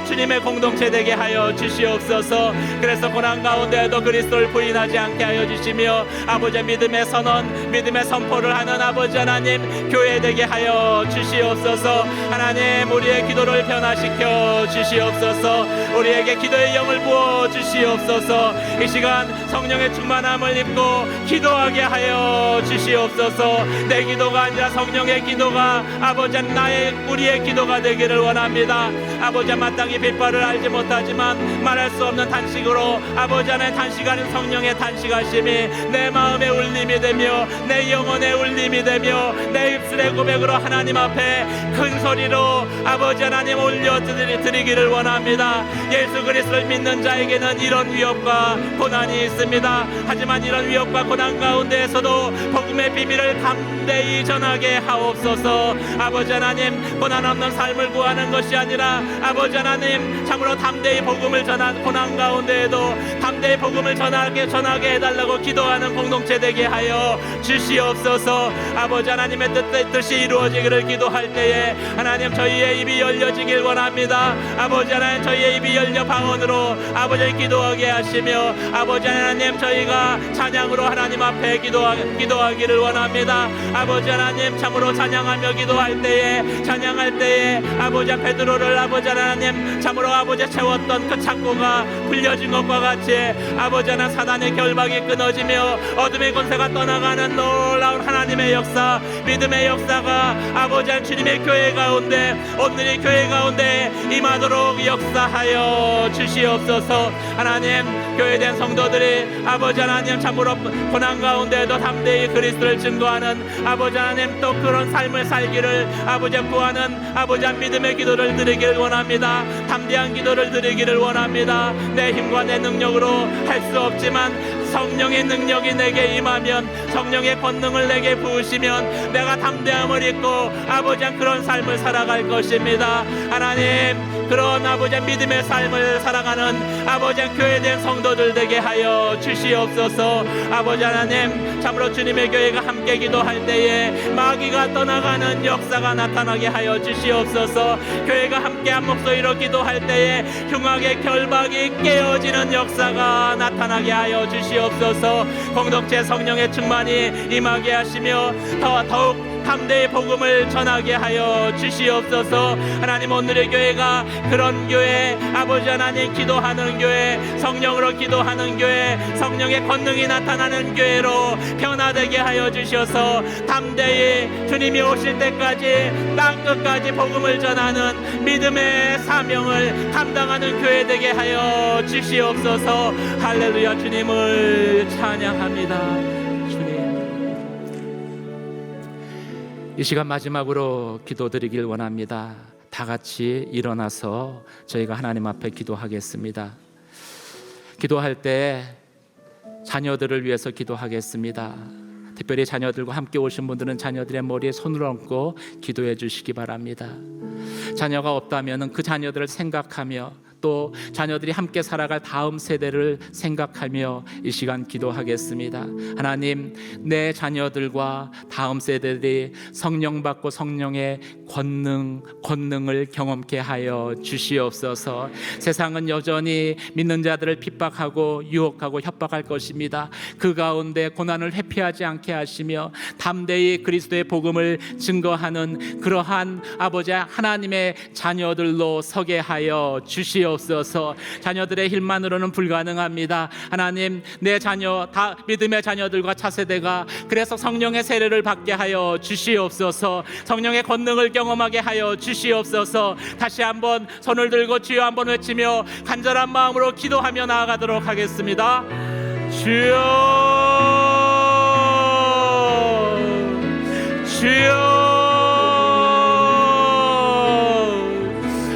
주님의 공동체 되게 하여 주시옵소서. 그래서 고난 가운데에도 그리스도를 부인하지 않게 하여 주시며 아버지 믿음의 선언, 믿음의 선포를 하는 아버지 하나님 교회 되게 하여 주시옵소서. 하나님 우리의 기도를 변화시켜 주시옵소서. 우리에게 기도의 영을 부어 주시옵소서. 이 시간 성령의 충만함을 입고 기도하게 하여 주시옵소서. 내 기도가 아니라 성령의 기도가 아버지 우리의 기도가 되기를 원합니다. 아버지 마땅히 빛발을 알지 못하지만 말할 수 없는 단식으로 아버지 안에 단식하는 성령의 단식하심이 내 마음의 울림이 되며 내 영혼의 울림이 되며 내 입술의 고백으로 하나님 앞에 큰 소리로 아버지 하나님 올려 드릴 드리기를 원합니다. 예수 그리스도를 믿는 자에게는 이런 위협과 고난이 있습니다. 하지만 이런 위협과 고난 가운데에서도 복음의 비밀을 담대히 전하게 하옵소서. 아버지 하나님, 고난 없는 삶을 구하는 것이 아니라 아버지 하나님, 참으로 담대히 복음을 전한 고난 가운데에도 담대히 복음을 전하게 해달라고 기도하는 공동체 되게 하여 주시옵소서. 아버지 하나님의 뜻이 이루어지기를 기도할 때에 하나님, 저희의 입이 열려지길 원합니다. 아버지 하나님, 저희의 입이 열려 방언으로 아버지를 기도하게 하시며 아버지 하나님, 저희가 찬양으로 하나님 앞에 기도하기를 원합니다. 아버지 하나님, 참으로 찬양하며 기도할 때에 아버지 베드로를 아버지 하나님 참으로 아버지 채웠던 그 창고가 풀려진 것과 같이 아버지 하나님, 사단의 결박이 끊어지며 어둠의 권세가 떠나가는 놀라운 하나님의 역사, 믿음의 역사가 아버지 하나님 주님의 교회 가운데, 오늘의 교회 가운데 임하도록 역사하여 주시옵소서. 하나님, 교회된 성도들이 아버지 하나님 참으로 고난 가운데도 담대히 그리스도를 증거하는 아버지 하나님, 또 그런 삶을 살기를 아버지 구하는 아버지 믿음의 기도를 드리기를 원합니다. 담대한 기도를 드리기를 원합니다. 내 힘과 내 능력으로 할 수 없지만 성령의 능력이 내게 임하면, 성령의 권능을 내게 부으시면 내가 담대함을 입고 아버지 그런 삶을 살아갈 것입니다. 하나님, 그런 아버지 믿음의 삶을 살아가는 아버지 교회된 성도들 되게 하여 주시옵소서. 아버지 하나님, 참으로 주님의 교회가 함께 기도할 때에 마귀가 떠나가는 역사가 나타나게 하여 주시옵소서. 교회가 함께 한 목소리로 기도할 때에 흉악의 결박이 깨어지는 역사가 나타나게 하여 주시옵소서. 공동체 성령의 충만이 임하게 하시며 더욱 담대히 복음을 전하게 하여 주시옵소서. 하나님, 오늘의 교회가 그런 교회, 아버지 하나님 기도하는 교회, 성령으로 기도하는 교회, 성령의 권능이 나타나는 교회로 변화되게 하여 주셔서 담대히 주님이 오실 때까지 땅 끝까지 복음을 전하는 믿음의 사명을 감당하는 교회 되게 하여 주시옵소서. 할렐루야. 주님을 찬양합니다. 이 시간 마지막으로 기도드리길 원합니다. 다 같이 일어나서 저희가 하나님 앞에 기도하겠습니다. 기도할 때 자녀들을 위해서 기도하겠습니다. 특별히 자녀들과 함께 오신 분들은 자녀들의 머리에 손을 얹고 기도해 주시기 바랍니다. 자녀가 없다면 그 자녀들을 생각하며 또 자녀들이 함께 살아갈 다음 세대를 생각하며 이 시간 기도하겠습니다. 하나님, 내 자녀들과 다음 세대들이 성령 받고 성령의 권능을 경험케 하여 주시옵소서. 세상은 여전히 믿는 자들을 핍박하고 유혹하고 협박할 것입니다. 그 가운데 고난을 회피하지 않게 하시며 담대히 그리스도의 복음을 증거하는 그러한 아버지 하나님의 자녀들로 서게 하여 주시옵소서. 자녀들의 힘만으로는 불가능합니다. 하나님, 내 자녀 다 믿음의 자녀들과 차세대가 그래서 성령의 세례를 받게 하여 주시옵소서. 성령의 권능을 경험하게 하여 주시옵소서. 다시 한번 손을 들고 주여 한번 외치며 간절한 마음으로 기도하며 나아가도록 하겠습니다. 주여, 주여.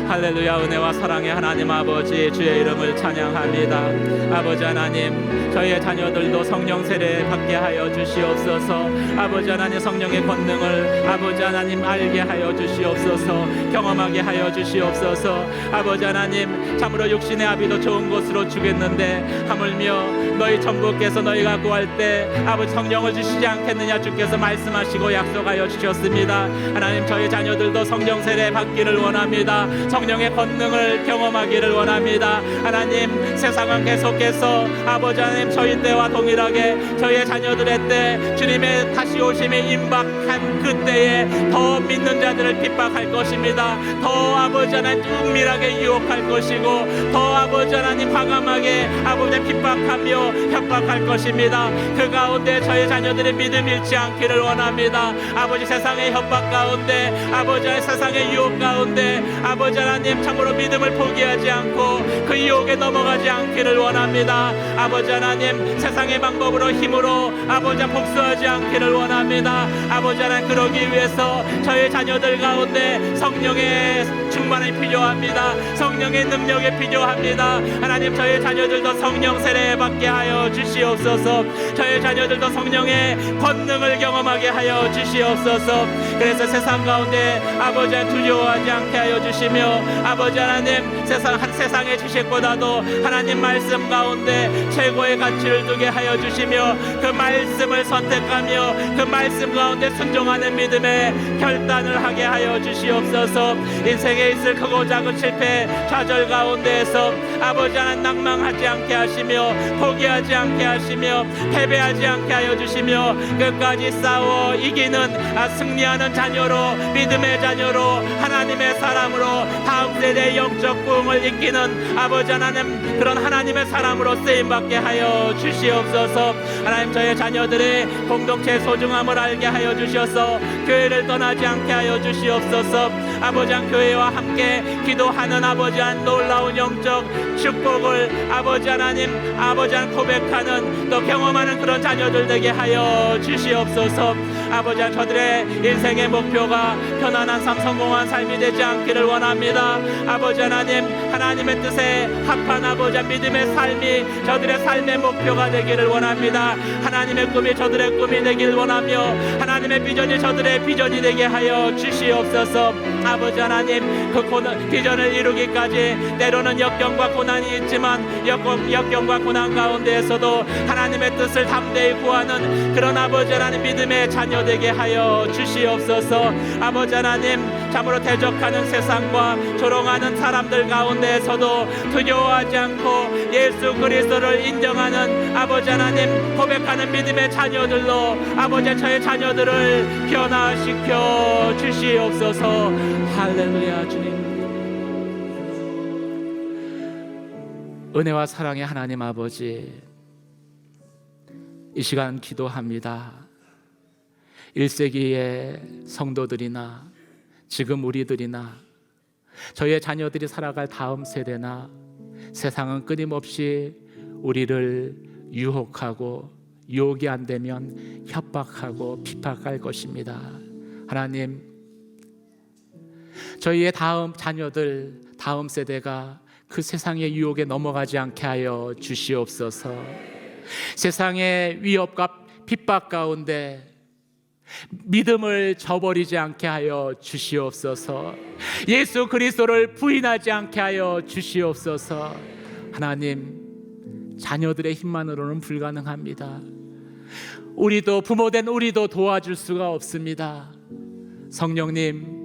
할렐루야. 은혜와 사랑의 하나님 아버지, 주의 이름을 찬양합니다. 아버지 하나님, 저희의 자녀들도 성령 세례 받게 하여 주시옵소서. 아버지 하나님, 성령의 권능을 아버지 하나님 알게 하여 주시옵소서. 경험하게 하여 주시옵소서. 아버지 하나님, 참으로 육신의 아비도 좋은 것으로 주겠는데 하물며 너희 천부께서 너희가 구할 때 아버지 성령을 주시지 않겠느냐 주께서 말씀하시고 약속하여 주셨습니다. 하나님, 저희 자녀들도 성령 세례 받기를 원합니다. 성령의 권능을 경험하기를 원합니다. 하나님, 세상은 계속해서 아버지 하나님 저희 때와 동일하게 저희의 자녀들의 때 주님의 다시 오심이 임박한 그때에 더 믿는 자들을 핍박할 것입니다. 더 아버지 하나님 은밀하게 유혹할 것이고 더 아버지 하나님 과감하게 아버지 핍박하며 협박할 것입니다. 그 가운데 저희 자녀들의 믿음 잃지 않기를 원합니다. 아버지, 세상의 협박 가운데 아버지 하나님 세상의 유혹 가운데 아버지 하나님 참으로 믿음을 포기하지 않고 그 유혹에 넘어가지 않기를 원합니다. 아버지 하나님, 세상의 방법으로 힘으로 아버지 복수하지 않기를 원합니다. 아버지 하나님, 그러기 위해서 저희 자녀들 가운데 성령의 충만한 하나님 필요합니다. 성령의 능력이 필요합니다. 하나님, 저의 자녀들도 성령 세례 받게 하여 주시옵소서. 저의 자녀들도 성령의 권능을 경험하게 하여 주시옵소서. 그래서 세상 가운데 아버지 두려워하지 않게 하여 주시며, 아버지 하나님, 세상의 지식보다도 하나님 말씀 가운데 최고의 가치를 두게 하여 주시며, 그 말씀을 선택하며 그 말씀 가운데 순종하는 믿음의 결단을 하게 하여 주시옵소서. 인생에 있을 크고 작은 실패 좌절 가운데에서 아버지 하나님 낭망하지 않게 하시며, 포기하지 않게 하시며, 패배하지 않게 하여 주시며, 끝까지 싸워 이기는 승리하는 자녀로, 믿음의 자녀로, 하나님의 사람으로, 다음 세대의 영적 부흥을 이끄는 아버지 하나님, 그런 하나님의 사람으로 쓰임받게 하여 주시옵소서. 하나님, 저의 자녀들의 공동체의 소중함을 알게 하여 주셔서 교회를 떠나지 않게 하여 주시옵소서. 아버지 한 교회와 함께 기도하는 아버지 한 놀라운 영적 축복을 아버지 하나님, 아버지 한 고백하는, 또 경험하는 그런 자녀들 되게 하여 주시옵소서. 아버지 한 저들의 인생의 목표가 편안한 삶, 성공한 삶이 되지 않기를 원합니다. 아버지 하나님, 하나님의 뜻에 합한 아버지 한 믿음의 삶이 저들의 삶의 목표가 되기를 원합니다. 하나님의 꿈이 저들의 꿈이 되길 원하며, 하나님의 비전이 저들의 비전이 되게 하여 주시옵소서. 아버지 하나님, 그 비전을 이루기까지 때로는 역경과 고난이 있지만 역경과 고난 가운데에서도 하나님의 뜻을 담대히 구하는 그런 아버지 하나님 믿음의 자녀 되게 하여 주시옵소서. 아버지 하나님, 참으로 대적하는 세상과 조롱하는 사람들 가운데에서도 두려워하지 않고 예수 그리스도를 인정하는 아버지 하나님, 고백하는 믿음의 자녀들로 아버지 저의 자녀들을 변화시켜 주시옵소서. 할렐루야. 주님, 은혜와 사랑의 하나님 아버지, 이 시간 기도합니다. 1세기의 성도들이나 지금 우리들이나 저희의 자녀들이 살아갈 다음 세대나, 세상은 끊임없이 우리를 유혹하고 유혹이 안 되면 협박하고 핍박할 것입니다. 하나님, 저희의 다음 자녀들, 다음 세대가 그 세상의 유혹에 넘어가지 않게 하여 주시옵소서. 세상의 위협과 핍박 가운데 믿음을 저버리지 않게 하여 주시옵소서. 예수 그리스도를 부인하지 않게 하여 주시옵소서. 하나님, 자녀들의 힘만으로는 불가능합니다. 우리도, 부모된 우리도 도와줄 수가 없습니다. 성령님,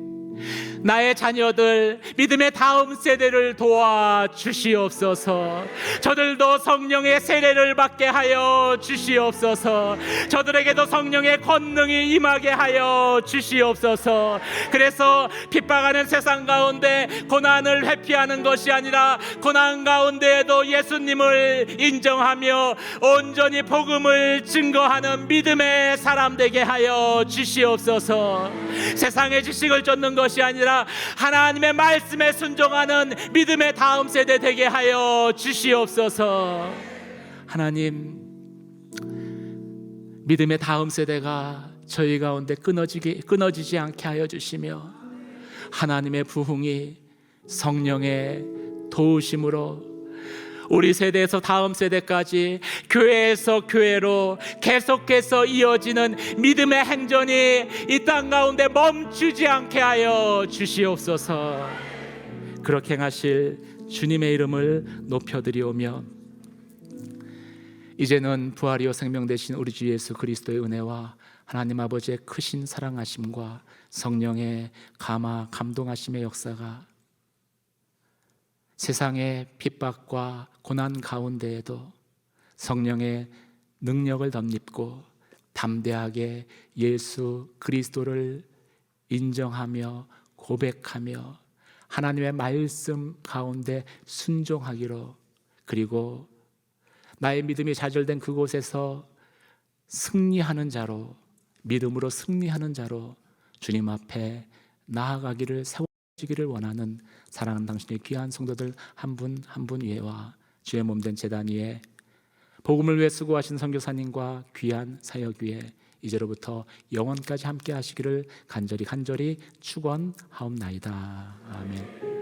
나의 자녀들, 믿음의 다음 세대를 도와 주시옵소서. 저들도 성령의 세례를 받게 하여 주시옵소서. 저들에게도 성령의 권능이 임하게 하여 주시옵소서. 그래서 핍박하는 세상 가운데 고난을 회피하는 것이 아니라, 고난 가운데에도 예수님을 인정하며 온전히 복음을 증거하는 믿음의 사람 되게 하여 주시옵소서. 세상의 지식을 쫓는 것이 아니라 하나님의 말씀에 순종하는 믿음의 다음 세대 되게 하여 주시옵소서. 하나님, 믿음의 다음 세대가 저희 가운데 끊어지지 않게 하여 주시며, 하나님의 부흥이 성령의 도우심으로 우리 세대에서 다음 세대까지, 교회에서 교회로 계속해서 이어지는 믿음의 행전이 이 땅 가운데 멈추지 않게 하여 주시옵소서. 그렇게 행하실 주님의 이름을 높여드리오며, 이제는 부활이요 생명 되신 우리 주 예수 그리스도의 은혜와 하나님 아버지의 크신 사랑하심과 성령의 감동하심의 역사가 세상의 핍박과 고난 가운데에도 성령의 능력을 덧입고 담대하게 예수 그리스도를 인정하며 고백하며 하나님의 말씀 가운데 순종하기로, 그리고 나의 믿음이 좌절된 그곳에서 승리하는 자로, 믿음으로 승리하는 자로 주님 앞에 나아가기를 세워지기를 원하는 사랑하는 당신의 귀한 성도들 한 분 한 분 위에와 주의 몸된 제단 위에 복음을 위해 수고하신 선교사님과 귀한 사역 위에 이제로부터 영원까지 함께 하시기를 간절히 축원하옵나이다. 아멘.